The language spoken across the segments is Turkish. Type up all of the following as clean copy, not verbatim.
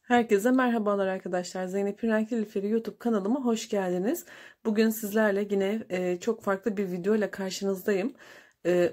Herkese merhabalar arkadaşlar. Zeynep Renkli Lifleri YouTube kanalıma hoş geldiniz. Bugün sizlerle yine çok farklı bir video ile karşınızdayım.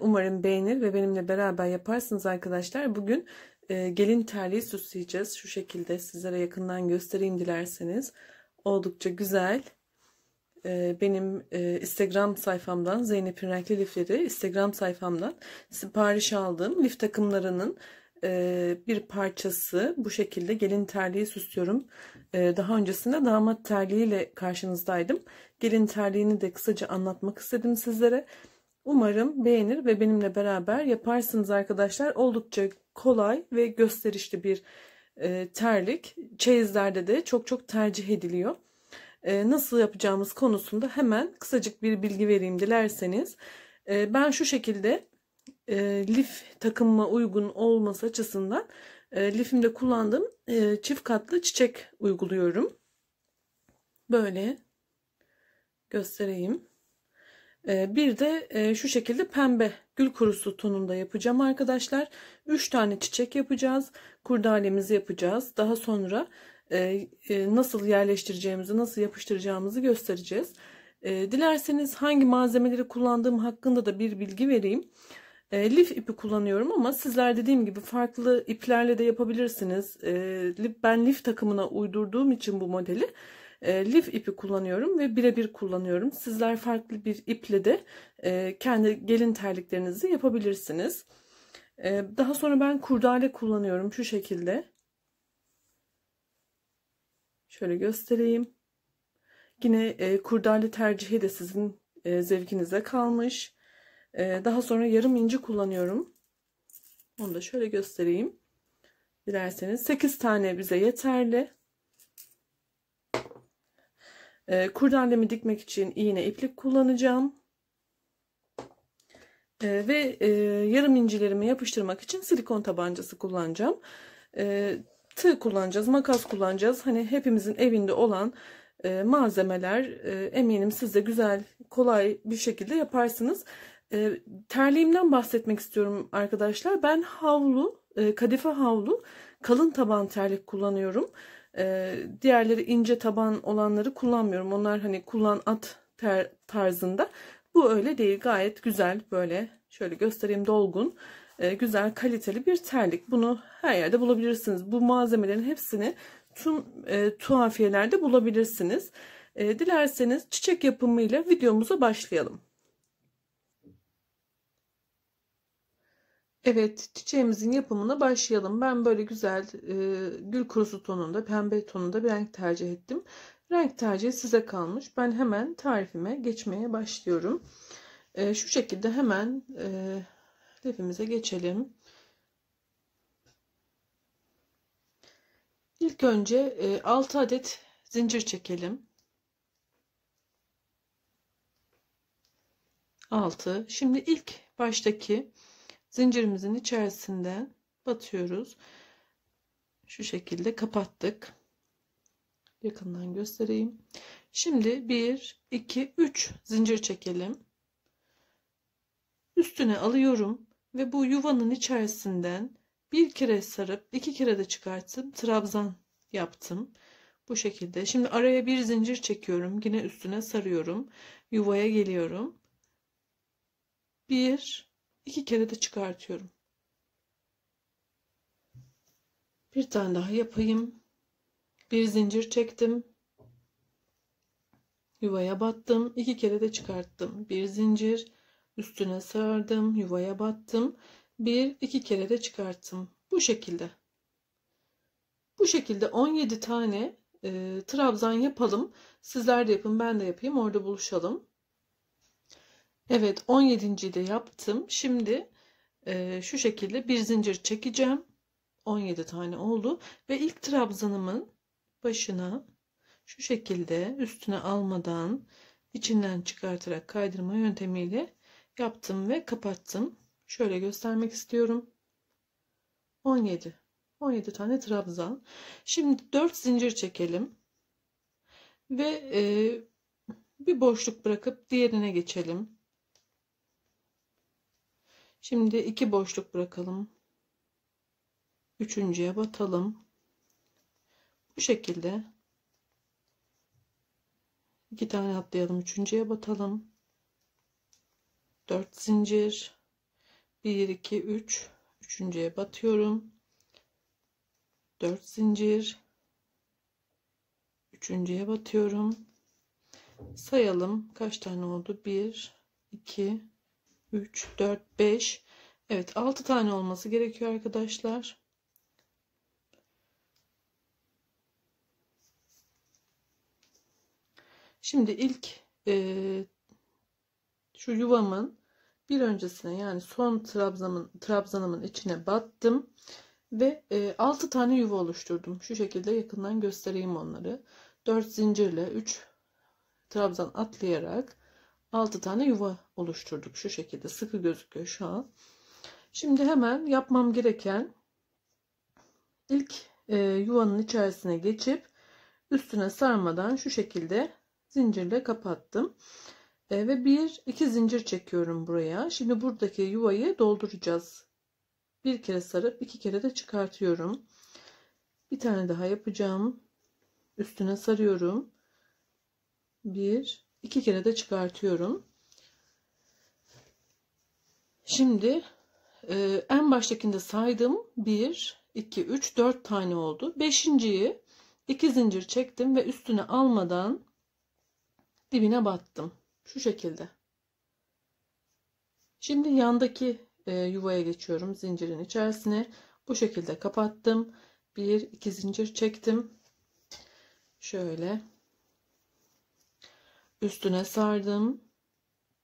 Umarım beğenir ve benimle beraber yaparsınız arkadaşlar. Bugün gelin terliği süsleyeceğiz. Şu şekilde sizlere yakından göstereyim dilerseniz. Oldukça güzel. Benim Instagram sayfamdan Zeynep Renkli Lifleri Instagram sayfamdan sipariş aldığım lif takımlarının bir parçası. Bu şekilde gelin terliği süslüyorum. Daha öncesinde damat terliğiyle karşınızdaydım. Gelin terliğini de kısaca anlatmak istedim sizlere. Umarım beğenir ve benimle beraber yaparsınız arkadaşlar. Oldukça kolay ve gösterişli bir terlik. Çeyizlerde de çok tercih ediliyor. Nasıl yapacağımız konusunda hemen kısacık bir bilgi vereyim dilerseniz. Ben şu şekilde lif takımıma uygun olması açısından lifimde kullandığım çift katlı çiçek uyguluyorum. Böyle göstereyim. Bir de şu şekilde pembe gül kurusu tonunda yapacağım arkadaşlar. 3 tane çiçek yapacağız. Kurdalemizi yapacağız. Daha sonra nasıl yerleştireceğimizi, nasıl yapıştıracağımızı göstereceğiz. Dilerseniz hangi malzemeleri kullandığım hakkında da bir bilgi vereyim. Lif ipi kullanıyorum ama sizler dediğim gibi farklı iplerle de yapabilirsiniz. Ben lif takımına uydurduğum için bu modeli lif ipi kullanıyorum ve birebir kullanıyorum. Sizler farklı bir iple de kendi gelin terliklerinizi yapabilirsiniz. Daha sonra ben kurdale kullanıyorum şu şekilde. Şöyle göstereyim. Yine kurdale tercihi de sizin zevkinize kalmış. Daha sonra yarım inci kullanıyorum. Onu da şöyle göstereyim. Dilerseniz 8 tane bize yeterli. Kurdalemi dikmek için iğne iplik kullanacağım. Ve yarım incilerimi yapıştırmak için silikon tabancası kullanacağım. Tığ kullanacağız, makas kullanacağız. Hani hepimizin evinde olan malzemeler, eminim siz de güzel, kolay bir şekilde yaparsınız. Terliğimden bahsetmek istiyorum arkadaşlar. Ben havlu, kadife havlu, kalın taban terlik kullanıyorum. Diğerleri ince taban olanları kullanmıyorum. Onlar hani kullan at tarzında. Bu öyle değil. Gayet güzel, böyle şöyle göstereyim, dolgun, güzel, kaliteli bir terlik. Bunu her yerde bulabilirsiniz. Bu malzemelerin hepsini tüm tuhafiyelerde bulabilirsiniz. Dilerseniz çiçek yapımıyla videomuza başlayalım. Evet, çiçeğimizin yapımına başlayalım. Ben böyle güzel gül kurusu tonunda, pembe tonunda bir renk tercih ettim. Renk tercihi size kalmış. Ben hemen tarifime geçmeye başlıyorum. Şu şekilde hemen lifimize geçelim. İlk önce 6 adet zincir çekelim. 6. Şimdi ilk baştaki zincirimizin içerisinden batıyoruz. Şu şekilde kapattık. Yakından göstereyim. Şimdi 1, 2, 3 zincir çekelim. Üstüne alıyorum ve bu yuvanın içerisinden bir kere sarıp 2 kere de çıkartıp trabzan yaptım. Bu şekilde. Şimdi araya bir zincir çekiyorum. Yine üstüne sarıyorum. Yuvaya geliyorum. 1, 2 kere de çıkartıyorum. Bir tane daha yapayım. Bir zincir çektim. Yuvaya battım. 2 kere de çıkarttım. Bir zincir. Üstüne sardım. Yuvaya battım. 1, 2 kere de çıkarttım. Bu şekilde. Bu şekilde 17 tane trabzan yapalım. Sizler de yapın, ben de yapayım. Orada buluşalım. Evet, 17.yi de yaptım. Şimdi şu şekilde bir zincir çekeceğim. 17 tane oldu. Ve ilk trabzanımın başına şu şekilde üstüne almadan içinden çıkartarak kaydırma yöntemiyle yaptım ve kapattım. Şöyle göstermek istiyorum. 17 tane trabzan. Şimdi 4 zincir çekelim ve bir boşluk bırakıp diğerine geçelim. Şimdi 2 boşluk bırakalım. Üçüncüye batalım. Bu şekilde 2 tane atlayalım, üçüncüye batalım. 4 zincir, 1 2 3, üçüncüye batıyorum. 4 zincir, üçüncüye batıyorum. Sayalım kaç tane oldu? 1 2 3 4 5. Evet, 6 tane olması gerekiyor arkadaşlar. Şimdi ilk şu yuvamın bir öncesine, yani son trabzanımın içine battım ve 6 tane yuva oluşturdum. Şu şekilde yakından göstereyim onları. 4 zincirle 3 trabzan atlayarak 6 tane yuva oluşturduk. Şu şekilde sıkı gözüküyor şu an. Şimdi hemen yapmam gereken, ilk yuvanın içerisine geçip üstüne sarmadan şu şekilde zincirle kapattım. Ve 1-2 zincir çekiyorum buraya. Şimdi buradaki yuvayı dolduracağız. Bir kere sarıp 2 kere de çıkartıyorum. Bir tane daha yapacağım. Üstüne sarıyorum. 1-2 kere de çıkartıyorum. Şimdi en baştakinde saydım. 1 2 3 4 tane oldu. 5.'yi 2 zincir çektim ve üstüne almadan dibine battım. Şu şekilde. Şimdi yandaki yuvaya geçiyorum, zincirin içerisine. Bu şekilde kapattım. 1 2 zincir çektim. Şöyle üstüne sardım.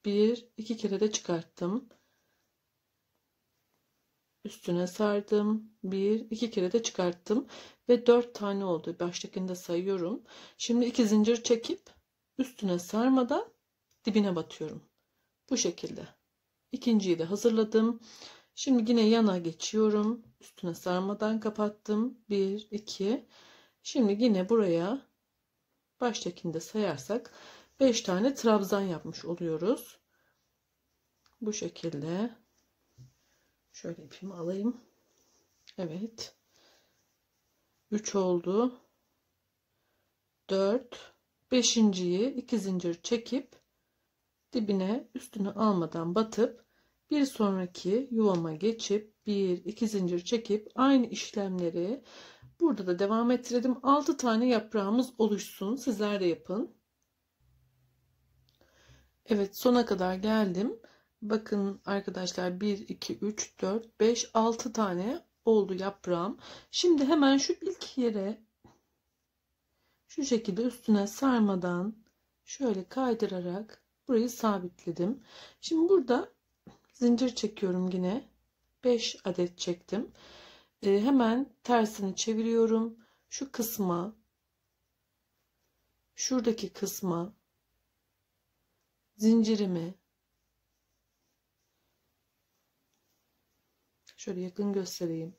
1 2 kere de çıkarttım. Üstüne sardım. 1 2 kere de çıkarttım ve 4 tane oldu. Baştakinde sayıyorum. Şimdi 2 zincir çekip üstüne sarmadan dibine batıyorum. Bu şekilde. İkinciyi de hazırladım. Şimdi yine yana geçiyorum. Üstüne sarmadan kapattım. 1 2. Şimdi yine buraya baştakinde sayarsak 5 tane trabzan yapmış oluyoruz. Bu şekilde. Şöyle ipimi alayım. Evet. 3 oldu. 4. 5.'yi 2 zincir çekip dibine, üstünü almadan batıp bir sonraki yuvama geçip 1 2 zincir çekip aynı işlemleri burada da devam ettirdim. 6 tane yaprağımız oluşsun. Sizler de yapın. Evet, sona kadar geldim. Bakın arkadaşlar, 1 2 3 4 5 6 tane oldu yaprağım. Şimdi hemen şu ilk yere şu şekilde üstüne sarmadan şöyle kaydırarak burayı sabitledim. Şimdi burada zincir çekiyorum yine. 5 adet çektim. Hemen tersini çeviriyorum. Şu kısma, şuradaki kısma zincirimi şöyle yakın göstereyim.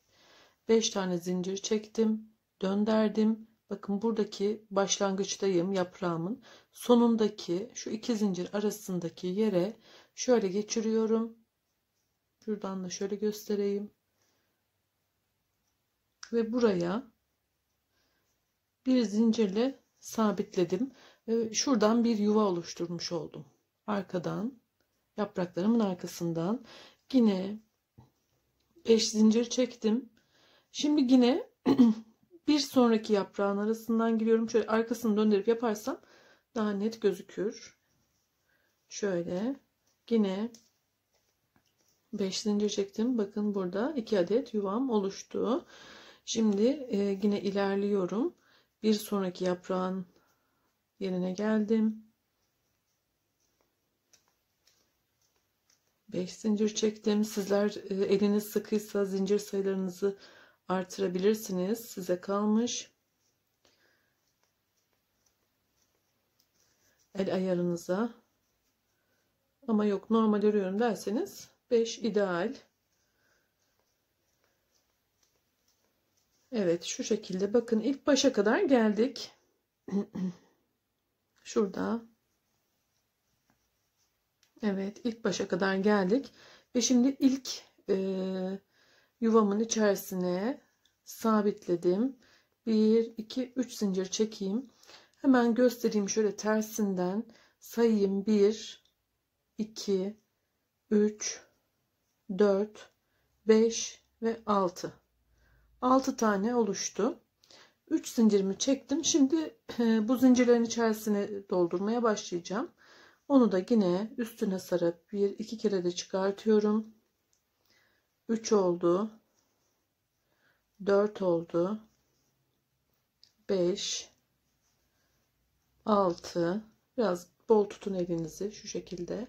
5 tane zincir çektim. Döndürdüm. Bakın buradaki başlangıçtayım, yaprağımın. Sonundaki şu 2 zincir arasındaki yere şöyle geçiriyorum. Şuradan da şöyle göstereyim. Ve buraya bir zincirle sabitledim. Ve şuradan bir yuva oluşturmuş oldum. Arkadan, yapraklarımın arkasından yine 5 zincir çektim. Şimdi yine bir sonraki yaprağın arasından giriyorum. Şöyle arkasını döndürüp yaparsam daha net gözükür. Şöyle yine 5 zincir çektim. Bakın burada 2 adet yuvam oluştu. Şimdi yine ilerliyorum. Bir sonraki yaprağın yerine geldim. 5 zincir çektim. Sizler eliniz sıkıysa zincir sayılarınızı artırabilirsiniz. Size kalmış. El ayarınıza. Ama yok, normal örüyorum derseniz 5 ideal. Evet, şu şekilde bakın ilk başa kadar geldik. Şurada. Evet, ilk başa kadar geldik. Ve şimdi ilk yuvamın içerisine sabitledim. 1 2 3 zincir çekeyim. Hemen göstereyim, şöyle tersinden sayayım. 1 2 3 4 5 ve 6 tane oluştu. 3 zincirimi çektim. Şimdi bu zincirlerin içerisine doldurmaya başlayacağım. Onu da yine üstüne sarıp 1-2 kere de çıkartıyorum. 3 oldu. 4 oldu. 5 6, biraz bol tutun elinizi şu şekilde.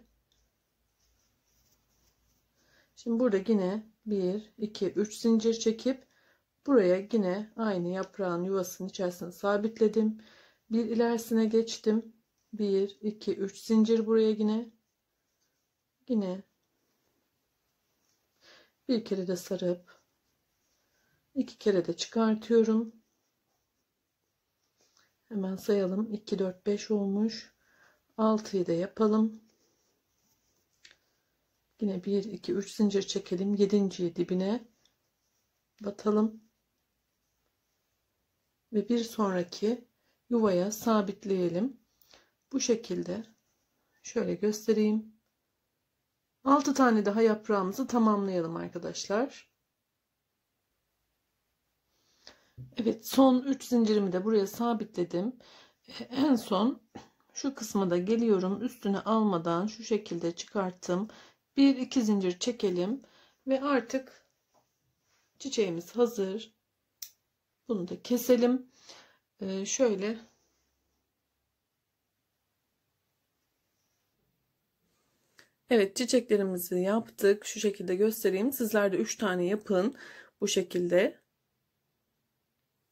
Şimdi burada yine 1 2 3 zincir çekip buraya yine aynı yaprağın yuvasının içerisine sabitledim. Bir ilerisine geçtim. 1 2 3 zincir buraya yine bir kere de sarıp 2 kere de çıkartıyorum. Hemen sayalım. 2 4 5 olmuş. 6'yı da yapalım. Yine 1 2 3 zincir çekelim. 7.'yi dibine batalım ve bir sonraki yuvaya sabitleyelim. Bu şekilde şöyle göstereyim. 6 tane daha yaprağımızı tamamlayalım arkadaşlar. Evet, son 3 zincirimi de buraya sabitledim. En son şu kısma da geliyorum. Üstüne almadan şu şekilde çıkarttım. 1 2 zincir çekelim ve artık çiçeğimiz hazır. Bunu da keselim. Şöyle evet, çiçeklerimizi yaptık. Şu şekilde göstereyim. Sizler de 3 tane yapın. Bu şekilde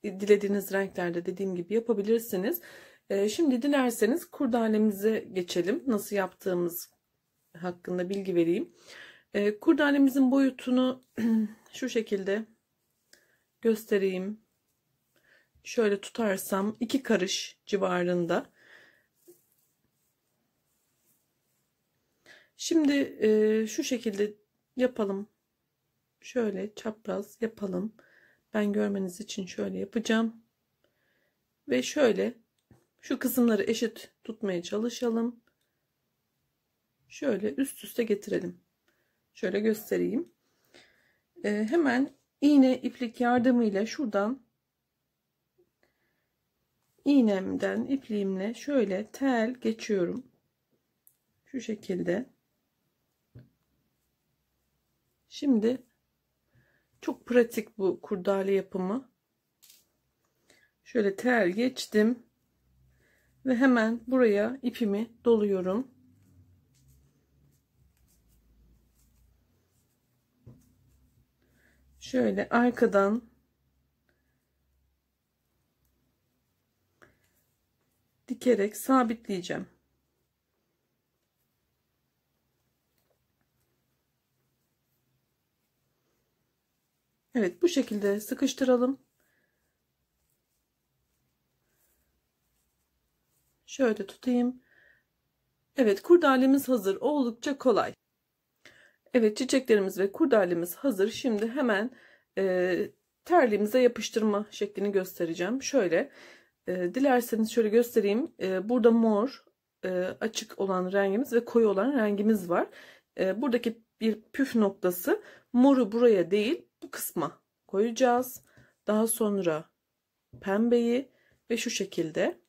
dilediğiniz renklerde dediğim gibi yapabilirsiniz. Şimdi dilerseniz kurdalemize geçelim. Nasıl yaptığımız hakkında bilgi vereyim. Kurdalemizin boyutunu şu şekilde göstereyim. Şöyle tutarsam 2 karış civarında. Şimdi şu şekilde yapalım. Şöyle çapraz yapalım. Ben görmeniz için şöyle yapacağım. Ve şöyle şu kısımları eşit tutmaya çalışalım. Şöyle üst üste getirelim. Şöyle göstereyim. Hemen iğne iplik yardımıyla şuradan iğnemden ipliğimle şöyle tel geçiyorum. Şu şekilde. Şimdi çok pratik bu kurdale yapımı. Şöyle tel geçtim ve hemen buraya ipimi doluyorum. Şöyle arkadan dikerek sabitleyeceğim. Evet, bu şekilde sıkıştıralım. Şöyle tutayım. Evet, kurdalemiz hazır. Oldukça kolay. Evet, çiçeklerimiz ve kurdalemiz hazır. Şimdi hemen terliğimize yapıştırma şeklini göstereceğim. Şöyle dilerseniz şöyle göstereyim. Burada mor açık olan rengimiz ve koyu olan rengimiz var. Buradaki bir püf noktası, moru buraya değil bu kısma koyacağız. Daha sonra pembeyi ve şu şekilde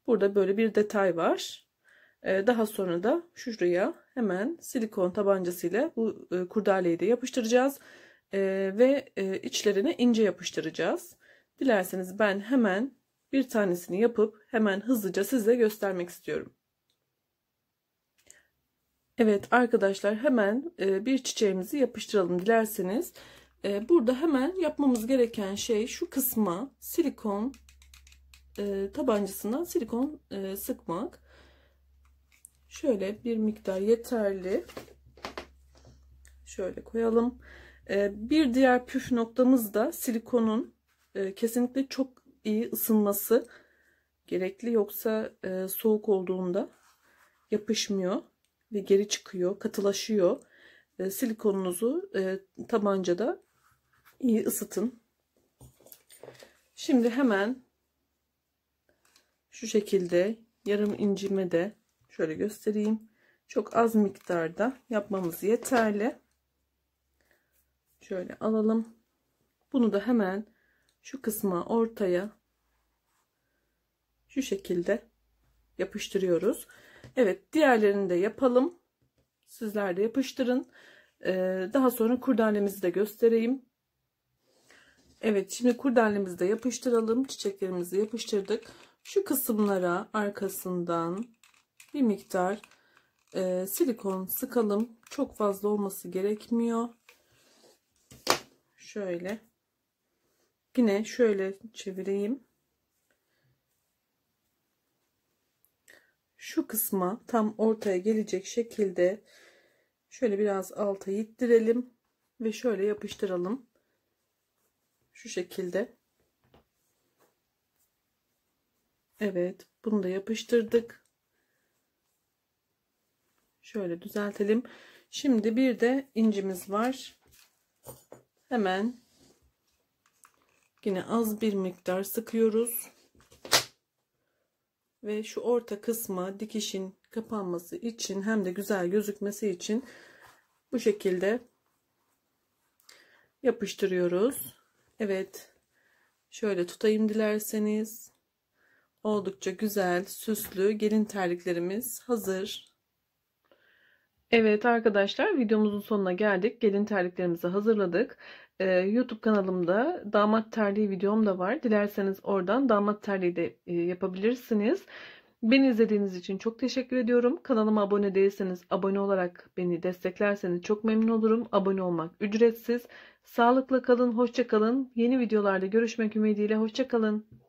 burada böyle bir detay var. Daha sonra da şuraya hemen silikon tabancasıyla bu kurdaleyi de yapıştıracağız. Ve içlerine ince yapıştıracağız. Dilerseniz ben hemen bir tanesini yapıp hemen hızlıca size göstermek istiyorum. Evet arkadaşlar, hemen bir çiçeğimizi yapıştıralım dilerseniz. Burada hemen yapmamız gereken şey şu kısma silikon tabancasından silikon sıkmak. Şöyle bir miktar yeterli. Şöyle koyalım. Bir diğer püf noktamız da silikonun kesinlikle çok iyi ısınması gerekli. Yoksa soğuk olduğunda yapışmıyor ve geri çıkıyor, katılaşıyor. Silikonunuzu tabancada iyi ısıtın. Şimdi hemen şu şekilde yarım incime de şöyle göstereyim. Çok az miktarda yapmamız yeterli. Şöyle alalım. Bunu da hemen şu kısma, ortaya şu şekilde yapıştırıyoruz. Evet, diğerlerini de yapalım. Sizler de yapıştırın. Daha sonra kurdelemizi de göstereyim. Evet, şimdi kurdelemizi de yapıştıralım. Çiçeklerimizi yapıştırdık. Şu kısımlara arkasından bir miktar silikon sıkalım. Çok fazla olması gerekmiyor. Şöyle. Yine şöyle çevireyim. Şu kısma tam ortaya gelecek şekilde şöyle biraz alta ittirelim ve şöyle yapıştıralım. Şu şekilde. Evet, bunu da yapıştırdık. Şöyle düzeltelim. Şimdi bir de incimiz var. Hemen yine az bir miktar sıkıyoruz. Ve şu orta kısma dikişin kapanması için hem de güzel gözükmesi için bu şekilde yapıştırıyoruz. Evet, şöyle tutayım dilerseniz. Oldukça güzel, süslü gelin terliklerimiz hazır. Evet arkadaşlar, videomuzun sonuna geldik. Gelin terliklerimizi hazırladık. YouTube kanalımda damat terliği videom da var. Dilerseniz oradan damat terliği de yapabilirsiniz. Beni izlediğiniz için çok teşekkür ediyorum. Kanalıma abone değilseniz abone olarak beni desteklerseniz çok memnun olurum. Abone olmak ücretsiz. Sağlıkla kalın, hoşça kalın. Yeni videolarda görüşmek ümidiyle, hoşça kalın.